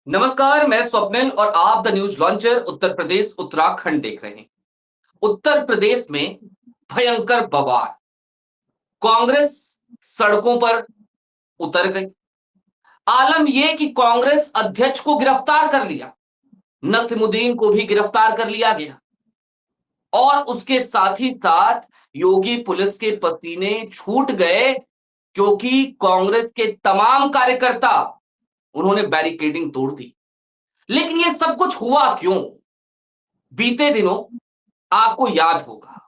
नमस्कार, मैं स्वप्निल और आप the news launcher Uttar Pradesh Uttarakhand देख रहे हैं। उत्तर प्रदेश में भयंकर बवाल। कांग्रेस सड़कों पर उतर गई। आलम यह कि कांग्रेस अध्यक्ष को गिरफ्तार कर लिया, नसीमुद्दीन को भी गिरफ्तार कर लिया गया और उसके साथ ही साथ योगी पुलिस के पसीने छूट गए क्योंकि कांग्रेस के तमाम कार्यकर्ता उन्होंने बैरिकेडिंग तोड़ दी। लेकिन यह सब कुछ हुआ क्यों? बीते दिनों आपको याद होगा,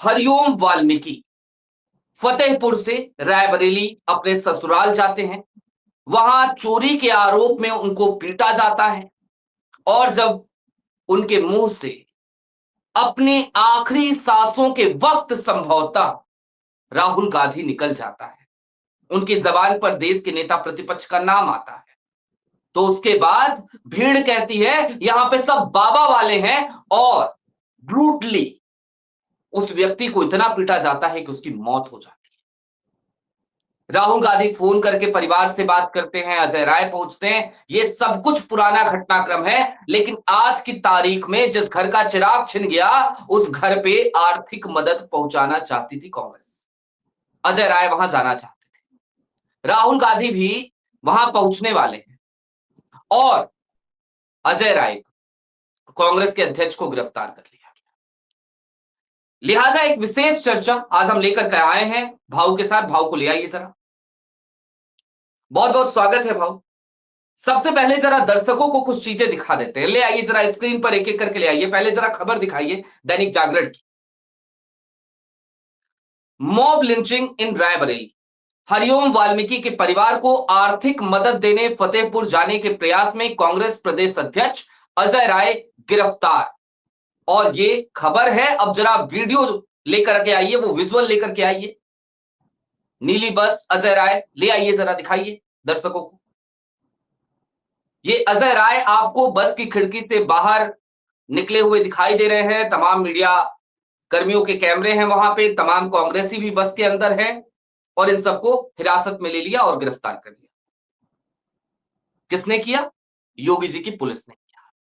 हरिओम वाल्मीकि फतेहपुर से रायबरेली अपने ससुराल जाते हैं। वहां चोरी के आरोप में उनको पीटा जाता है और जब उनके मुंह से अपने आखिरी सांसों के वक्त संभवतः राहुल गांधी निकल जाता है, उनकी जबान पर देश के नेता प्रतिपक्ष का नाम आता है, तो उसके बाद भीड़ कहती है यहां पे सब बाबा वाले हैं और ब्रूटली उस व्यक्ति को इतना पीटा जाता है कि उसकी मौत हो जाती है। राहुल गांधी फोन करके परिवार से बात करते हैं, अजय राय पहुंचते हैं। ये सब कुछ पुराना घटनाक्रम है, लेकिन आज की तारीख में जिस घर का चिराग छिन गया, उस घर पे आर्थिक मदद पहुंचाना चाहती थी कांग्रेस। अजय राय वहां जाना चाहते थे, राहुल गांधी भी वहां पहुंचने वाले हैं और अजय राय कांग्रेस के अध्यक्ष को गिरफ्तार कर लिया गया। लिहाजा एक विशेष चर्चा आज हम लेकर के आए हैं भाऊ के साथ। भाऊ को ले आइए जरा। बहुत बहुत स्वागत है भाऊ। सबसे पहले जरा दर्शकों को कुछ चीजें दिखा देते हैं। ले आइए जरा, स्क्रीन पर एक एक करके ले आइए। पहले जरा खबर दिखाइए दैनिक जागरण की। मॉब लिंचिंग इन रायबरेली, हरिओम वाल्मीकि के परिवार को आर्थिक मदद देने फतेहपुर जाने के प्रयास में कांग्रेस प्रदेश अध्यक्ष अजय राय गिरफ्तार। और ये खबर है। अब जरा वीडियो लेकर के आइए, वो विजुअल लेकर के आइए। नीली बस, अजय राय, ले आइए जरा, दिखाइए दर्शकों को। ये अजय राय आपको बस की खिड़की से बाहर निकले हुए दिखाई दे रहे हैं। तमाम मीडिया कर्मियों के कैमरे हैं वहां पे, तमाम कांग्रेसी भी बस के अंदर हैं और इन सबको हिरासत में ले लिया और गिरफ्तार कर लिया। किसने किया? योगी जी की पुलिस ने किया।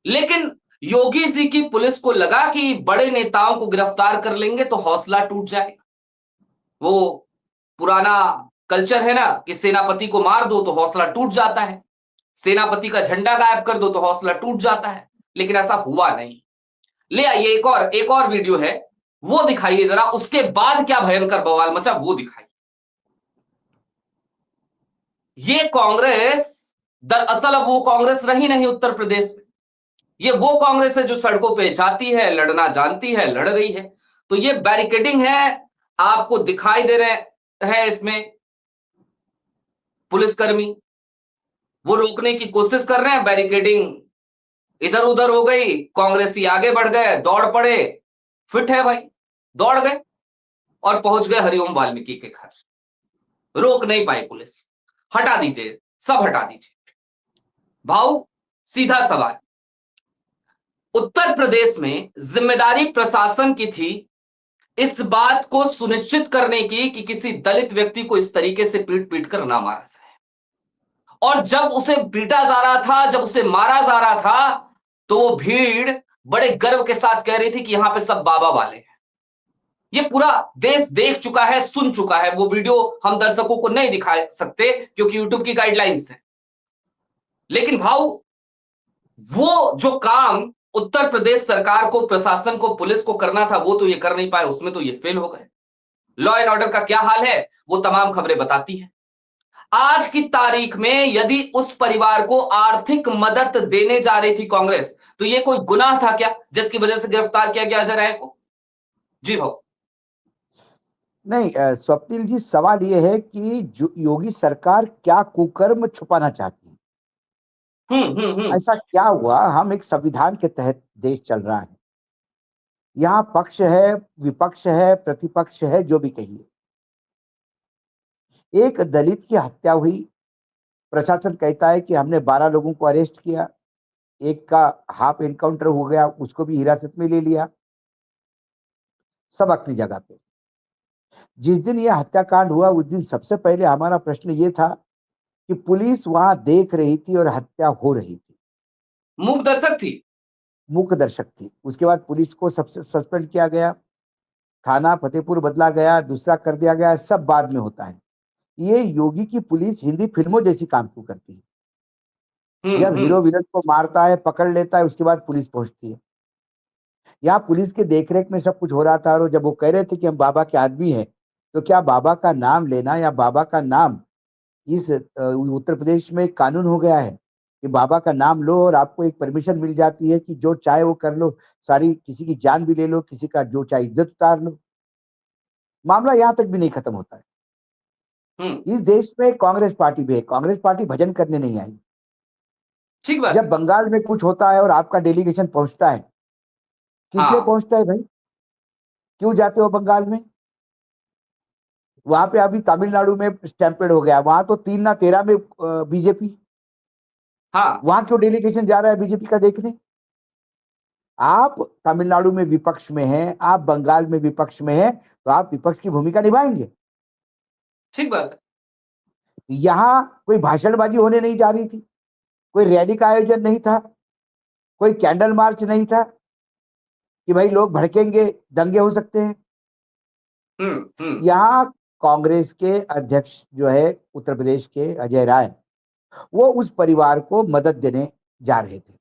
लेकिन योगी जी की पुलिस को लगा कि बड़े नेताओं को गिरफ्तार कर लेंगे तो हौसला टूट जाएगा। वो पुराना कल्चर है ना कि सेनापति को मार दो तो हौसला टूट जाता है, सेनापति का झंडा गायब कर दो तो हौसला टूट जाता है। लेकिन ऐसा हुआ नहीं। ले आइए एक और वीडियो है, वो दिखाइए जरा। उसके बाद क्या भयंकर बवाल मचा वो दिखाइए। ये कांग्रेस दरअसल अब वो कांग्रेस रही नहीं उत्तर प्रदेश में। ये वो कांग्रेस है जो सड़कों पे जाती है, लड़ना जानती है, लड़ रही है। तो ये बैरिकेडिंग है, आपको दिखाई दे रहे हैं इसमें पुलिसकर्मी, वो रोकने की कोशिश कर रहे हैं। बैरिकेडिंग इधर उधर हो गई, कांग्रेसी आगे बढ़ गए, दौड़ पड़े। फिट है भाई, दौड़ गए और पहुंच गए हरिओम वाल्मीकि के घर। रोक नहीं पाई पुलिस। हटा दीजिए, सब हटा दीजिए। भाऊ, सीधा सवाल, उत्तर प्रदेश में जिम्मेदारी प्रशासन की थी इस बात को सुनिश्चित करने की कि किसी दलित व्यक्ति को इस तरीके से पीट पीट कर ना मारा जाए। और जब उसे पीटा जा रहा था, जब उसे मारा जा रहा था, तो वो भीड़ बड़े गर्व के साथ कह रही थी कि यहां पे सब बाबा वाले हैं। ये पूरा देश देख चुका है, सुन चुका है। वो वीडियो हम दर्शकों को नहीं दिखा सकते क्योंकि यूट्यूब की गाइडलाइंस है। लेकिन भाऊ, वो जो काम उत्तर प्रदेश सरकार को, प्रशासन को, पुलिस को करना था, वो तो ये कर नहीं पाए। उसमें तो ये फेल हो गए। लॉ एंड ऑर्डर का क्या हाल है वो तमाम खबरें बताती हैं। आज की तारीख में यदि उस परिवार को आर्थिक मदद देने जा रही थी कांग्रेस, तो ये कोई गुनाह था क्या जिसकी वजह से गिरफ्तार किया गया अजय राय को? जी भाऊ। नहीं, स्वप्निल जी, सवाल ये है कि जो योगी सरकार क्या कुकर्म छुपाना चाहती है। हम्म। ऐसा क्या हुआ? हम एक संविधान के तहत देश चल रहा है। यहाँ पक्ष है, विपक्ष है, प्रतिपक्ष है, जो भी कहिए। एक दलित की हत्या हुई, प्रशासन कहता है कि हमने 12 लोगों को अरेस्ट किया, एक का हाफ एनकाउंटर हो गया, उसको भी हिरासत में ले लिया। सब अपनी जगह पे। जिस दिन यह हत्याकांड हुआ उस दिन सबसे पहले हमारा प्रश्न ये था कि पुलिस वहां देख रही थी और हत्या हो रही थी, मूक दर्शक थी। मूक दर्शक थी। उसके बाद पुलिस को सबसे सस्पेंड किया गया, थाना फतेहपुर बदला गया, दूसरा कर दिया गया, सब बाद में होता है। ये योगी की पुलिस हिंदी फिल्मों जैसी काम क्यों करती है? जब हीरो हम्म। विलन को मारता है, पकड़ लेता है, उसके बाद पुलिस पहुंचती है। यहाँ पुलिस के देखरेख में सब कुछ हो रहा था, और जब वो कह रहे थे कि हम बाबा के आदमी हैं, तो क्या बाबा का नाम लेना या बाबा का नाम इस उत्तर प्रदेश में एक कानून हो गया है कि बाबा का नाम लो और आपको एक परमिशन मिल जाती है कि जो चाहे वो कर लो, सारी किसी की जान भी ले लो, किसी का जो चाहे इज्जत उतार लो। मामला यहाँ तक भी नहीं खत्म होता है। हम्म। इस देश में कांग्रेस पार्टी भी है, कांग्रेस पार्टी भजन करने नहीं आई। ठीक बात जब है। बंगाल में कुछ होता है और आपका डेलीगेशन पहुंचता है, किस लिए हाँ। पहुंचता है भाई? क्यों जाते हो बंगाल में? वहां पे अभी तमिलनाडु में स्टैम्पेड हो गया, वहां तो 3 ना 13 में बीजेपी। हाँ। वहां क्यों डेलीगेशन जा रहा है बीजेपी का देखने? आप तमिलनाडु में विपक्ष में हैं, आप बंगाल में विपक्ष में हैं, तो आप विपक्ष की भूमिका निभाएंगे। ठीक बात है। यहां कोई भाषणबाजी होने नहीं जा रही थी, कोई रैली का आयोजन नहीं था, कोई कैंडल मार्च नहीं था कि भाई लोग भड़केंगे, दंगे हो सकते हैं। हम्म। यहां कांग्रेस के अध्यक्ष जो है उत्तर प्रदेश के, अजय राय, वो उस परिवार को मदद देने जा रहे थे,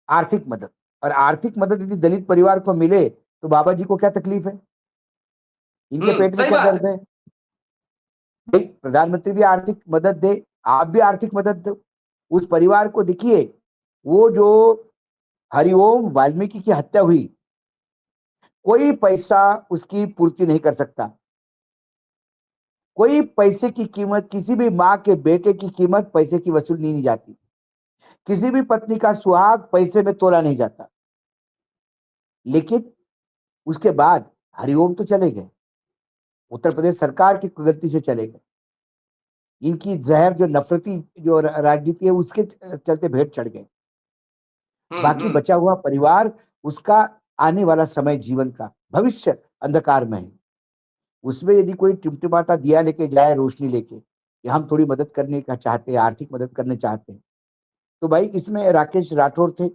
आर्थिक मदद। और आर्थिक मदद यदि दलित परिवार को मिले तो बाबा जी को क्या तकलीफ है? इनके पेट में सही क्या बात है। दर्द है? भाई प्रधानमंत्री भी आर्थिक मदद दे, आप भी आर्थिक मदद दो उस परिवार को। देखिए, वो जो हरिओम वाल्मीकि की हत्या हुई, कोई पैसा उसकी पूर्ति नहीं कर सकता। कोई पैसे की कीमत, किसी भी माँ के बेटे की कीमत पैसे की वसूल नहीं जाती। किसी भी पत्नी का सुहाग पैसे में तोला नहीं जाता। लेकिन उसके बाद हरिओम तो चले गए, उत्तर प्रदेश सरकार की गलती से चले गए। इनकी जहर जो नफरती जो राजनीति है, उसके चलते भेंट चढ़ गए। बाकी हम्म। बचा हुआ परिवार, उसका आने वाला समय, जीवन का भविष्य अंधकार में है। उसमें यदि कोई टिमटिमाता दिया लेके जाए, रोशनी लेके, कि हम थोड़ी मदद करने का चाहते हैं, आर्थिक मदद करने चाहते हैं, तो भाई इसमें राकेश राठौर थे,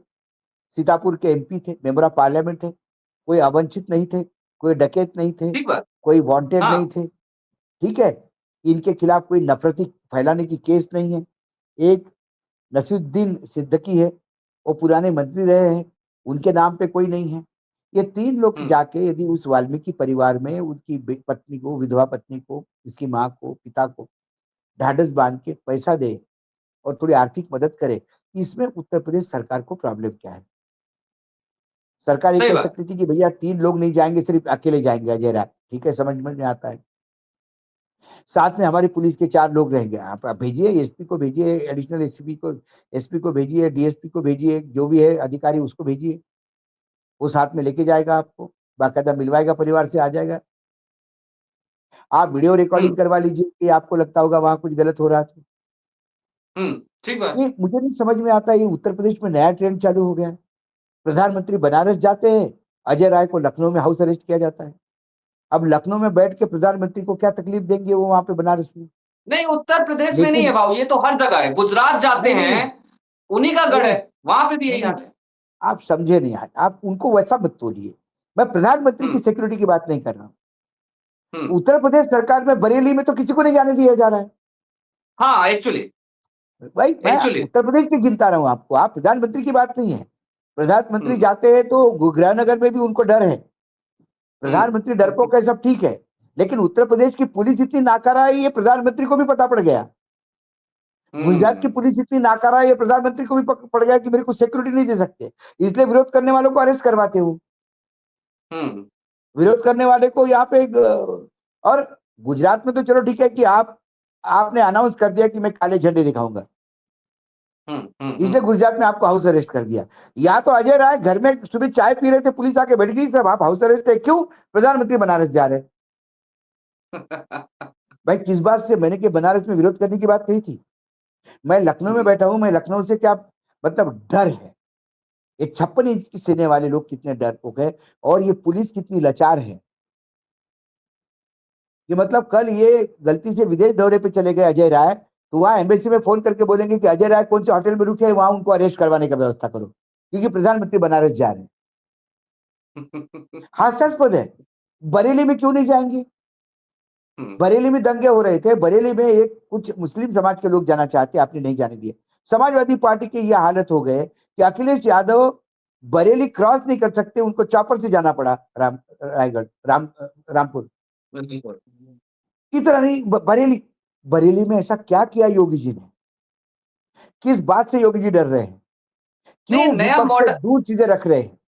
सीतापुर के एमपी थे, मेंबर ऑफ पार्लियामेंट है, कोई अवंचित नहीं थे, कोई डकैत नहीं थे, ठीक बात। कोई वांटेड नहीं हाँ। थे। ठीक है, इनके खिलाफ कोई नफरती फैलाने की केस नहीं है। एक नसीरुद्दीन सिद्दीकी है, वो पुराने मंत्री रहे हैं, उनके नाम पे कोई नहीं है। ये 3 लोग हम्म। जाके यदि उस वाल्मीकि परिवार में उनकी पत्नी को, विधवा पत्नी को, उसकी माँ को, पिता को ढाढ़स बांध के पैसा दे और थोड़ी आर्थिक मदद करे, इसमें उत्तर प्रदेश सरकार को प्रॉब्लम क्या है? सरकार ये सही कह बात। सकती थी कि भैया 3 लोग नहीं जाएंगे, सिर्फ अकेले जाएंगे अजय राय। ठीक है, समझ में आता है। साथ में हमारी पुलिस के 4 लोग रहेंगे, आप भेजिए, एसपी को भेजिए, एडिशनल एसपी को भेजिए, डीएसपी को भेजिए, जो भी है अधिकारी उसको भेजिए, वो साथ में लेके जाएगा, आपको बाकायदा मिलवाएगा, परिवार से आ जाएगा। आप वीडियो रिकॉर्डिंग हम्म। करवा लीजिए कि आपको लगता होगा वहां कुछ गलत हो रहा था। ठीक बात। ये मुझे नहीं समझ में आता, ये उत्तर प्रदेश में नया ट्रेंड चालू हो गया है। प्रधानमंत्री बनारस जाते हैं, अजय राय को लखनऊ में हाउस अरेस्ट किया जाता है। अब लखनऊ में बैठ के प्रधानमंत्री को क्या तकलीफ देंगे वो वहां पे बनारस में? नहीं, उत्तर प्रदेश में नहीं है लेकिन भाऊ, ये तो हर जगह है। गुजरात जाते नहीं नहीं हैं, नहीं उन्हीं का नहीं गढ़ है, नहीं वहां पे भी नहीं यही नहीं, हाल है। आप समझे नहीं आज, आप उनको वैसा मत तोड़िए। मैं प्रधानमंत्री की हम्म। सिक्योरिटी की बात नहीं कर रहा हूँ। हम्म। उत्तर प्रदेश सरकार में बरेली में तो किसी को नहीं जाने दिया जा रहा है। हाँ, एक्चुअली। भाई मैं एक्चुअली। उत्तर प्रदेश की गिनता रहा हूं आपको, आप प्रधानमंत्री की बात नहीं है। प्रधानमंत्री हम्म। जाते हैं तो गृहनगर में भी उनको डर है। प्रधानमंत्री हम्म। डरपोक है, सब ठीक है। लेकिन उत्तर प्रदेश की पुलिस इतनी नाकारा है, ये प्रधानमंत्री को भी पता पड़ गया। गुजरात की हम्म। पुलिस इतनी नाकारा है, ये प्रधानमंत्री को भी पड़ गया कि मेरे को सिक्योरिटी नहीं दे सकते, इसलिए विरोध करने वालों को अरेस्ट करवाते हो। हम्म। विरोध करने वाले को यहाँ पे और गुजरात में तो चलो ठीक है कि आपने अनाउंस कर दिया कि मैं काले झंडे दिखाऊंगा, इसलिए गुजरात में आपको हाउस अरेस्ट कर दिया। या तो अजय राय घर में सुबह चाय पी रहे थे, पुलिस आके बैठ गई, सब आप हाउस अरेस्ट है, क्यों? प्रधानमंत्री बनारस जा रहे हैं। भाई किस बात से मैंने कि बनारस में विरोध करने की बात कही थी? मैं लखनऊ में हम्म। बैठा हूं, मैं लखनऊ से क्या मतलब डर है। ये 56 इंच की सीने वाले लोग कितने डरपोक है, और ये पुलिस कितनी लाचार है। कि मतलब कल ये गलती से विदेश दौरे पे चले गए अजय राय, तो वहां एम्बेसी में फोन करके बोलेंगे कि अजय राय कौन से होटल में रुके हैं, वहां उनको अरेस्ट करवाने का व्यवस्था करो, क्योंकि प्रधानमंत्री बनारस जा रहे हैं। हास्यास्पद है। बरेली में क्यों नहीं जाएंगे? बरेली में दंगे हो रहे थे, बरेली में एक कुछ मुस्लिम समाज के लोग जाना चाहते, आपने नहीं जाने दिए। समाजवादी पार्टी की यह हालत हो गए कि अखिलेश यादव बरेली क्रॉस नहीं कर सकते, उनको चॉपर से जाना पड़ा रायगढ़, रामपुर। इतना नहीं, बरेली, बरेली में ऐसा क्या किया योगी जी ने? किस बात से योगी जी डर रहे हैं? नहीं, क्यों नया विपक्ष से मॉडल, दूर चीजें रख रहे हैं?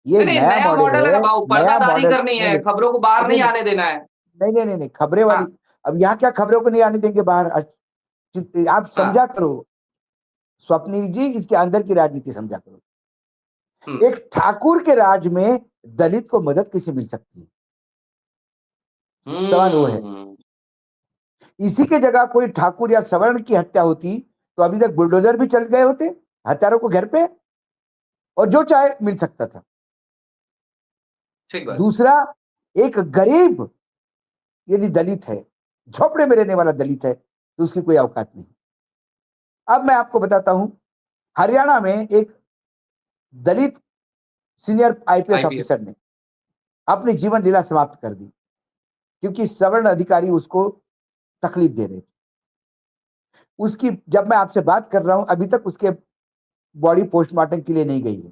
ये नहीं नया नया मॉडल मॉडल है है। बाबू, नया पर्दादारी मॉडल, करनी नहीं है, नहीं खबरों को बाहर नहीं नहीं आने देना है। नहीं नहीं नहीं नहीं, खबरें वाली। हाँ अब यहाँ क्या खबरों को नहीं आने देंगे बाहर? आप समझा हाँ। करो स्वप्निल जी, इसके अंदर की राजनीति समझा करो। हम्म एक ठाकुर के राज में दलित को मदद कैसे मिल सकती है? सवाल वो है। हम्म इसी के जगह कोई ठाकुर या सवर्ण की हत्या होती तो अभी तक बुलडोजर भी चल गए होते हत्यारों को घर पे, और जो चाहे मिल सकता था। ठीक बात। दूसरा, एक गरीब यदि दलित है, झोपड़े में रहने वाला दलित है, तो उसकी कोई औकात नहीं। अब मैं आपको बताता हूं, हरियाणा में एक दलित सीनियर आईपीएस ऑफिसर आईपीएस। ने अपनी जीवन लीला समाप्त कर दी, क्योंकि सवर्ण अधिकारी उसको तकलीफ दे रहे थे। उसकी, जब मैं आपसे बात कर रहा हूं, अभी तक उसके बॉडी पोस्टमार्टम के लिए नहीं गई है।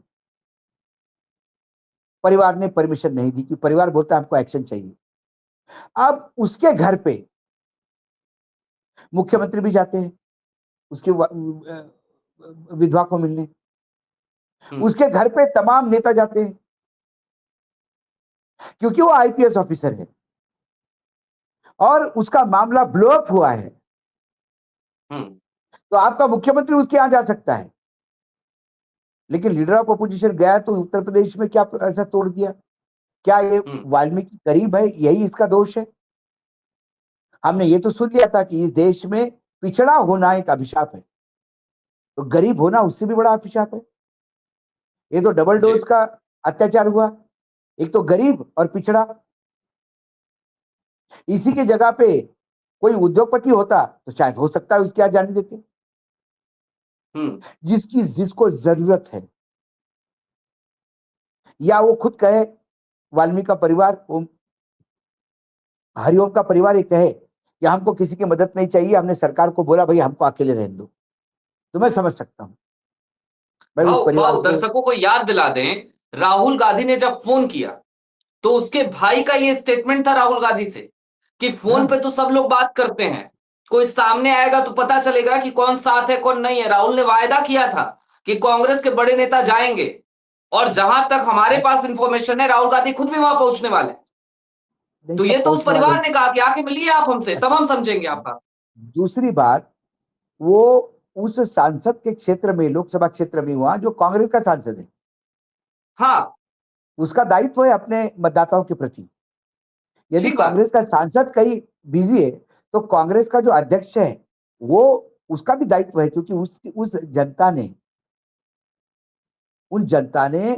परिवार ने परमिशन नहीं दी, क्योंकि परिवार बोलता है हमको एक्शन चाहिए। अब उसके घर पे मुख्यमंत्री भी जाते हैं उसके विधवा को मिलने, हम्म उसके घर पे तमाम नेता जाते हैं, क्योंकि वो आईपीएस ऑफिसर है और उसका मामला ब्लो अप हुआ है। हम्म तो आपका मुख्यमंत्री उसके यहां जा सकता है, लेकिन लीडर ऑफ अपोजिशन गया तो उत्तर प्रदेश में क्या ऐसा तोड़ दिया? क्या ये हम्म वाल्मीकि करीब है, यही इसका दोष है? हमने ये तो सुन लिया था कि इस देश में पिछड़ा होना एक अभिशाप है, तो गरीब होना उससे भी बड़ा अभिशाप है। ये तो डबल जी। डोज का अत्याचार हुआ, एक तो गरीब और पिछड़ा। इसी की जगह पे कोई उद्योगपति होता तो शायद हो सकता है उसकी यहाँ जाने देते, हम्म जिसकी जिसको जरूरत है। या वो खुद कहे, वाल्मीकि का परिवार, हरिओम का परिवार ये कहे कि हमको किसी की मदद नहीं चाहिए, हमने सरकार को बोला भाई हमको अकेले रहने दो, तो मैं समझ सकता हूं भाई उस भाव परिवार भाव को। दर्शकों को याद दिला दें, राहुल गांधी ने जब फोन किया तो उसके भाई का ये स्टेटमेंट था राहुल गांधी से कि फोन पे हाँ, तो सब लोग बात करते हैं, कोई सामने आएगा तो पता चलेगा कि कौन साथ है कौन नहीं है। राहुल ने वायदा किया था कि कांग्रेस के बड़े नेता जाएंगे, और जहां तक हमारे पास इंफॉर्मेशन है राहुल गांधी खुद भी वहां पहुंचने वाले हैं। नहीं तो ये सब तो उस पहुंचने वाले परिवार हैं। ने कहा कि आके मिलिए आप हमसे, तब हम समझेंगे आप साथ। दूसरी बात, वो उस सांसद के क्षेत्र में, लोकसभा क्षेत्र में हुआ जो कांग्रेस का सांसद है, हाँ उसका दायित्व है अपने मतदाताओं के प्रति। यदि ठीक बात। कांग्रेस का सांसद कहीं बिजी है, तो कांग्रेस का जो अध्यक्ष है वो, उसका भी दायित्व है, क्योंकि उस जनता ने, उन जनता ने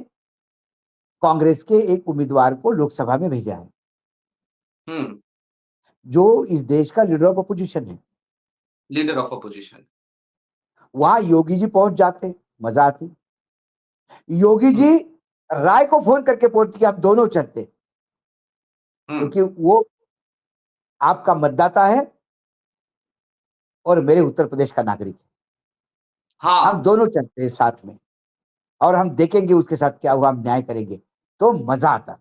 कांग्रेस के एक उम्मीदवार को लोकसभा में भेजा है, हम्म जो इस देश का लीडर ऑफ अपोजिशन है। Leader of opposition. वहां योगी जी पहुंच जाते, मजा आती। योगी जी हम्म राय को फोन करके बोलते कि हम दोनों चलते, हम्म क्योंकि वो आपका मतदाता है और मेरे उत्तर प्रदेश का नागरिक है। हम हाँ दोनों चलते हैं साथ में, और हम देखेंगे उसके साथ क्या हुआ, हम न्याय करेंगे, तो मजा आता।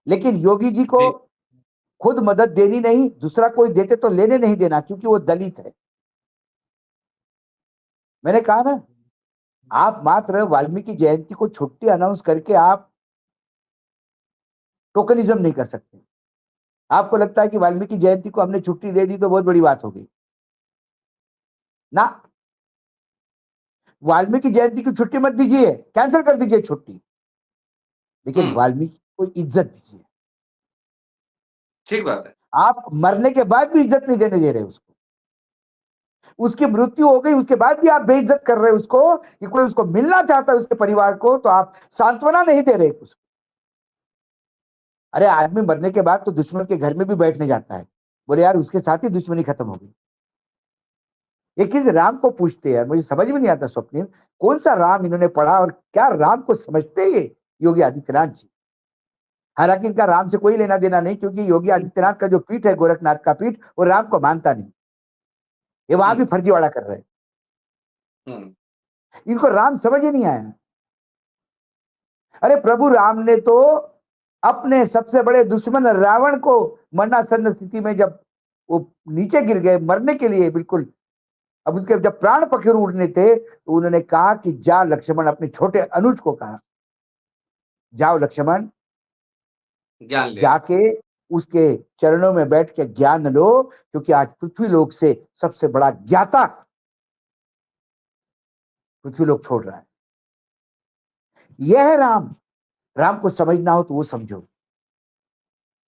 लेकिन योगी जी को जी। खुद मदद देनी नहीं, दूसरा कोई देते तो लेने नहीं देना, क्योंकि वो दलित है। मैंने कहा ना, आप मात्र वाल्मीकि जयंती को छुट्टी अनाउंस करके आप टोकनिज्म नहीं कर सकते। आपको लगता है कि वाल्मीकि जयंती को हमने छुट्टी दे दी तो बहुत बड़ी बात हो गई ना? वाल्मीकि जयंती की छुट्टी मत दीजिए, कैंसिल कर दीजिए छुट्टी, लेकिन हम्म वाल्मीकि को इज्जत दीजिए। ठीक बात है। आप मरने के बाद भी इज्जत नहीं देने दे रहे उसको। उसकी मृत्यु हो गई उसके बाद भी आप बेइज्जत कर रहे हैं उसको, कि कोई उसको मिलना चाहता है उसके परिवार को, तो आप सांत्वना नहीं दे रहे उसको। अरे आदमी मरने के बाद तो दुश्मन के घर में भी बैठने जाता है, बोले यार उसके साथ ही दुश्मनी खत्म हो गई। ये किस राम को पूछते हैं यार, मुझे समझ में नहीं आता स्वप्निल, कौन सा राम इन्होंने पढ़ा और क्या राम को समझते हैं ये योगी आदित्यनाथ जी। हालांकि इनका राम से कोई लेना देना नहीं, क्योंकि योगी आदित्यनाथ का जो पीठ है, गोरखनाथ का पीठ, वो राम को मानता नहीं। ये वहां भी फर्जीवाड़ा कर रहे हैं, इनको राम समझ ही नहीं आया। अरे प्रभु राम ने तो अपने सबसे बड़े दुश्मन रावण को मरणासन्न स्थिति में, जब वो नीचे गिर गए मरने के लिए बिल्कुल, अब उसके जब प्राण पखेरु उड़ने थे, तो उन्होंने कहा कि जा लक्ष्मण, अपने छोटे अनुज को कहा, जाओ लक्ष्मण, ज्ञान ले लो। जाके उसके चरणों में बैठ के ज्ञान लो, क्योंकि आज पृथ्वी लोक से सबसे बड़ा ज्ञाता पृथ्वी लोक छोड़ रहा है। यह है राम। राम को समझना हो तो वो समझो।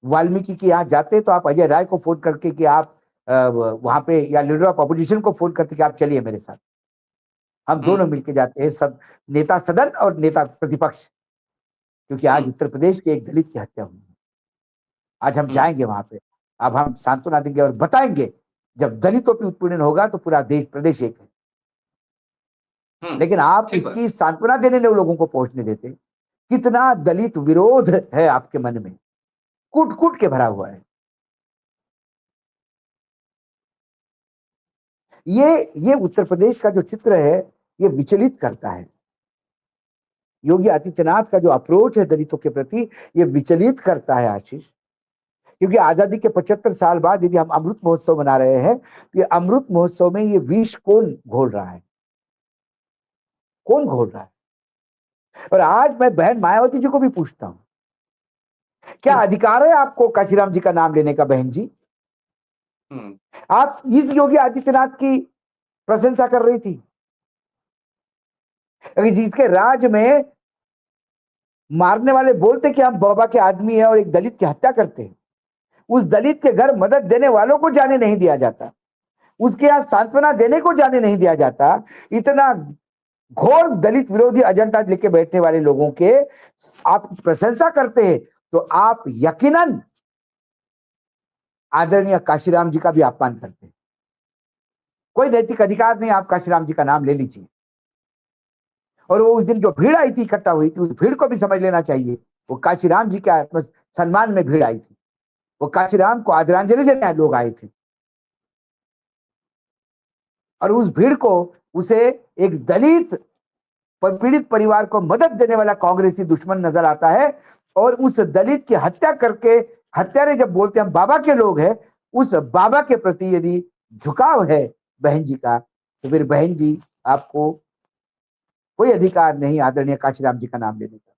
वाल्मीकि के यहाँ जाते तो आप अजय राय को फोन करके कि आप वहां पे, या लीडर ऑफ अपोजिशन को फोन करते कि आप चलिए मेरे साथ, हम दोनों मिलके जाते हैं, सब नेता सदन और नेता प्रतिपक्ष, क्योंकि आज उत्तर प्रदेश के एक दलित की हत्या हुई है। आज हम जाएंगे वहां पे, अब हम सांत्वना देंगे और बताएंगे, जब दलितों पर उत्पीड़न होगा तो पूरा देश प्रदेश एक है। लेकिन आप ठीक बात। इसकी सांत्वना देने लोगों को पहुंचने देते। कितना दलित विरोध है आपके मन में, कूट कूट के भरा हुआ है। ये उत्तर प्रदेश का जो चित्र है, ये विचलित करता है। योगी आदित्यनाथ का जो अप्रोच है दलितों के प्रति, ये विचलित करता है आशीष। क्योंकि आजादी के 75 साल बाद यदि हम अमृत महोत्सव मना रहे हैं, तो ये अमृत महोत्सव में ये विष कौन घोल रहा है, कौन घोल रहा है? और आज मैं बहन मायावती जी को भी पूछता हूं, क्या अधिकार है आपको काशीराम जी का नाम लेने का? बहन जी, आप इस योगी आदित्यनाथ की प्रशंसा कर रही थी, जिसके राज में मारने वाले बोलते कि हम बाबा के आदमी है और एक दलित की हत्या करते हैं, उस दलित के घर मदद देने वालों को जाने नहीं दिया जाता, उसके यहां सांत्वना देने को जाने नहीं दिया जाता। इतना घोर दलित विरोधी एजेंडा लेके बैठने वाले लोगों के आप प्रशंसा करते हैं, तो आप यकीनन आदरणीय काशीराम जी का भी अपमान करते हैं। कोई नैतिक अधिकार नहीं, आप काशीराम जी का नाम ले लीजिए। और वो उस दिन जो भीड़ आई थी, इकट्ठा हुई थी, उस भीड़ को भी समझ लेना चाहिए, वो काशीराम जी के आत्म सम्मान में भीड़ आई थी, वो काशीराम को आदरांजलि देने लोग आए थे। और उस भीड़ को, उसे एक दलित पीड़ित परिवार को मदद देने वाला कांग्रेसी दुश्मन नजर आता है। और उस दलित की हत्या करके, हत्यारे जब बोलते हैं हम बाबा के लोग हैं, उस बाबा के प्रति यदि झुकाव है बहन जी का, तो फिर बहन जी आपको कोई अधिकार नहीं आदरणीय काशीराम जी का नाम लेने का,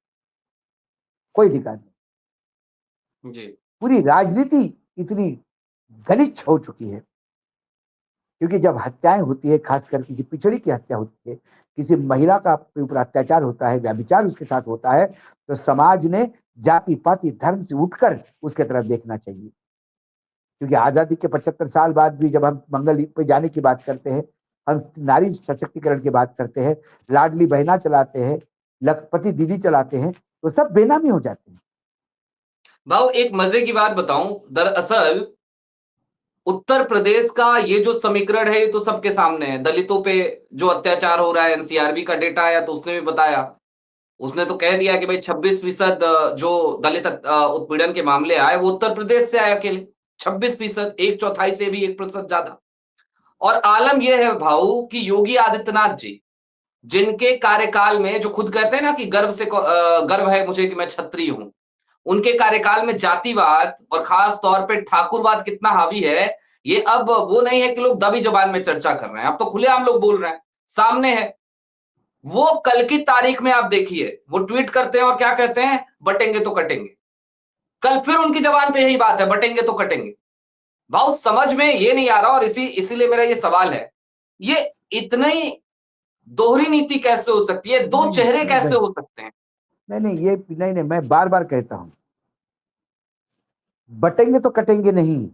कोई अधिकार नहीं जी। पूरी राजनीति इतनी गलिच्छ हो चुकी है, क्योंकि जब हत्याएं होती है, खासकर किसी पिछड़ी की हत्या होती है, किसी महिला का ऊपर अत्याचार होता है, व्यभिचार उसके साथ होता है, तो समाज ने जाति पाति धर्म से उठकर उसके तरफ देखना चाहिए। क्योंकि आजादी के 75 साल बाद भी जब हम मंगल पे जाने की बात करते हैं, हम नारी सशक्तिकरण की बात करते हैं, लाडली बहना चलाते हैं, लखपति दीदी चलाते हैं, तो सब बेनामी हो जाते हैं। भाऊ एक मजे की बात बताऊं, दरअसल उत्तर प्रदेश का ये जो समीकरण है, ये तो सबके सामने है। दलितों पे जो अत्याचार हो रहा है, एनसीआरबी का डेटा आया तो उसने भी बताया, उसने तो कह दिया कि भाई 26% जो दलित उत्पीड़न के मामले आए वो उत्तर प्रदेश से आए अकेले। 26%, 1/4 से भी 1% ज्यादा। और आलम यह है भाऊ कि योगी आदित्यनाथ जी, जिनके कार्यकाल में, जो खुद कहते हैं ना कि गर्व है मुझे कि मैं क्षत्रिय हूं, उनके कार्यकाल में जातिवाद और खास तौर पे ठाकुरवाद कितना हावी है, ये अब वो नहीं है कि लोग दबी जबान में चर्चा कर रहे हैं, अब तो खुलेआम लोग बोल रहे हैं, सामने है। वो कल की तारीख में आप देखिए, वो ट्वीट करते हैं और क्या कहते हैं, बटेंगे तो कटेंगे। कल फिर उनकी जबान पे यही बात है, बटेंगे तो कटेंगे। भाव समझ में ये नहीं आ रहा, और इसीलिए मेरा ये सवाल है, ये इतनी दोहरी नीति कैसे हो सकती है, दो चेहरे कैसे हो सकते हैं? नहीं, ये नहीं, मैं बार बार कहता हूं, बटेंगे तो कटेंगे नहीं,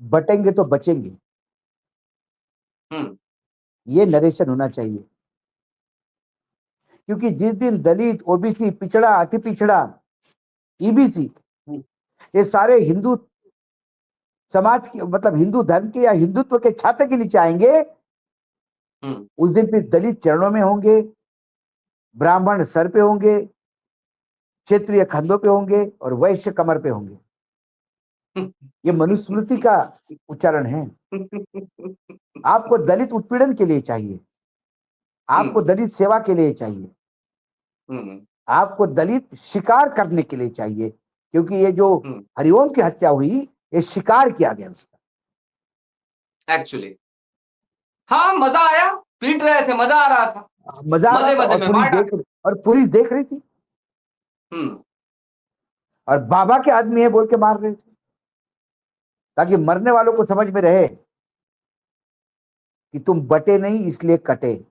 बटेंगे तो बचेंगे। ये नरेशन होना चाहिए। क्योंकि जिस दिन दलित, ओबीसी, पिछड़ा, अति पिछड़ा ईबीसी, हम्म, ये सारे हिंदू समाज के, मतलब हिंदू धर्म के या हिंदुत्व के छाते के नीचे आएंगे। हम्म, उस दिन फिर दलित चरणों में होंगे, ब्राह्मण सर पे होंगे, क्षेत्रीय कंधों पे होंगे और वैश्य कमर पे होंगे। ये मनुस्मृति का उच्चारण है। आपको दलित उत्पीड़न के लिए चाहिए, आपको दलित सेवा के लिए चाहिए, हम्म, आपको दलित शिकार करने के लिए चाहिए, क्योंकि ये जो हम्म, हरिओम की हत्या हुई, ये शिकार किया गया उसका। एक्चुअली हाँ, मजा आया, पीट रहे थे, मजा आ रहा था, मजा आ रहा मजे था, मजे और में मार डाला। पुलिस देख रही थी, हम्म, और बाबा के आदमी है बोल के मार रहे थे, ताकि मरने वालों को समझ में रहे कि तुम बटे नहीं इसलिए कटे।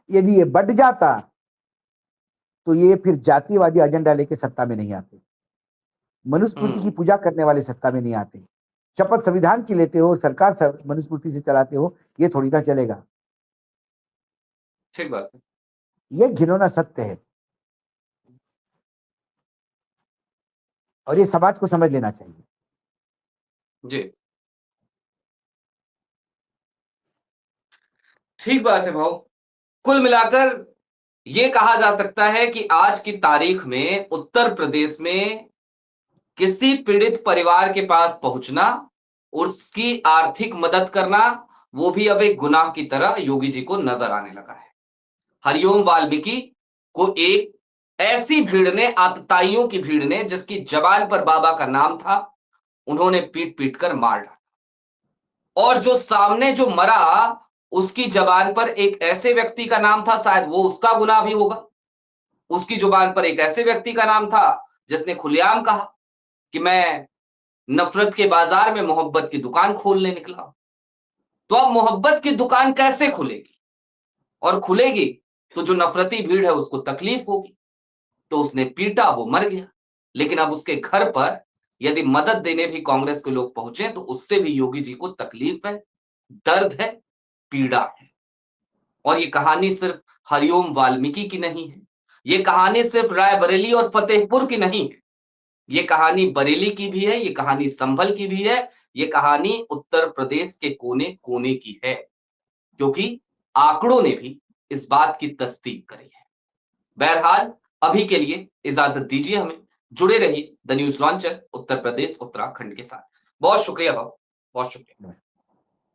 यदि ये बट जाता तो ये फिर जातिवादी एजेंडा लेके सत्ता में नहीं आते, मनुस्मृति की हम्म, पूजा करने वाले सत्ता में नहीं आते। शपथ संविधान की लेते हो, सरकार मनुस्मृति से चलाते हो, ये थोड़ी ना चलेगा। ठीक बात है। ये घिनौना सत्य है, और ये समाज को समझ लेना चाहिए। जी, ठीक बात है भाऊ। कुल मिलाकर ये कहा जा सकता है कि आज की तारीख में उत्तर प्रदेश में किसी पीड़ित परिवार के पास पहुंचना, उसकी आर्थिक मदद करना, वो भी अब एक गुनाह की तरह योगी जी को नजर आने लगा है। हरिओम वाल्मीकि को एक ऐसी भीड़ ने, आतताइयों की भीड़ ने, जिसकी जबान पर बाबा का नाम था, उन्होंने पीट पीट कर मार डाला। और जो सामने जो मरा, उसकी जबान पर एक ऐसे व्यक्ति का नाम था, शायद वो उसका गुनाह भी होगा। उसकी जुबान पर एक ऐसे व्यक्ति का नाम था जिसने खुलेआम कहा कि मैं नफरत के बाजार में मोहब्बत की दुकान खोलने निकला। तो अब मोहब्बत की दुकान कैसे खुलेगी? और खुलेगी तो जो नफरती भीड़ है उसको तकलीफ होगी। तो उसने पीटा, वो मर गया। लेकिन अब उसके घर पर यदि मदद देने भी कांग्रेस के लोग पहुंचे तो उससे भी योगी जी को तकलीफ है, दर्द है, पीड़ा है। और ये कहानी सिर्फ हरिओम वाल्मीकि की नहीं है, ये कहानी सिर्फ रायबरेली और फतेहपुर की नहीं है, ये कहानी बरेली की भी है, ये कहानी संभल की भी है, ये कहानी उत्तर प्रदेश के कोने कोने की है। क्योंकि आंकड़ों ने भी इस बात की तस्दीक करी है। बहरहाल अभी के लिए इजाजत दीजिए हमें। जुड़े रहिए the news launcher Uttar Pradesh Uttarakhand के साथ। बहुत शुक्रिया भाव, बहुत शुक्रिया।